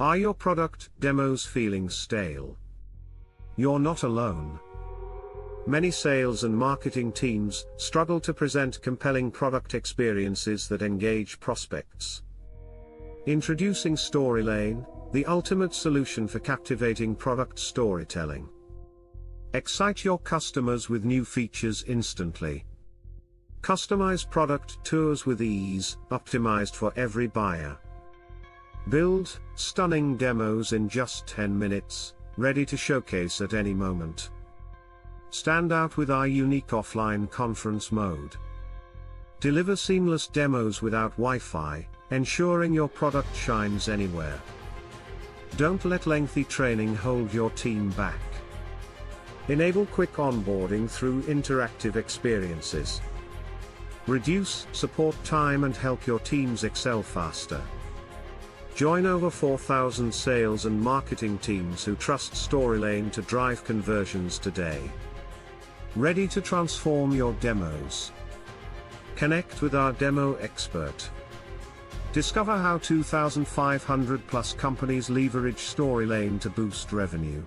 Are your product demos feeling stale? You're not alone. Many sales and marketing teams struggle to present compelling product experiences that engage prospects. Introducing Storylane, the ultimate solution for captivating product storytelling. Excite your customers with new features instantly. Customize product tours with ease, optimized for every buyer. Build stunning demos in just 10 minutes, ready to showcase at any moment. Stand out with our unique offline conference mode. Deliver seamless demos without Wi-Fi, ensuring your product shines anywhere. Don't let lengthy training hold your team back. Enable quick onboarding through interactive experiences. Reduce support time and help your teams excel faster. Join over 4,000 sales and marketing teams who trust Storylane to drive conversions today. Ready to transform your demos? Connect with our demo expert. Discover how 2,500 plus companies leverage Storylane to boost revenue.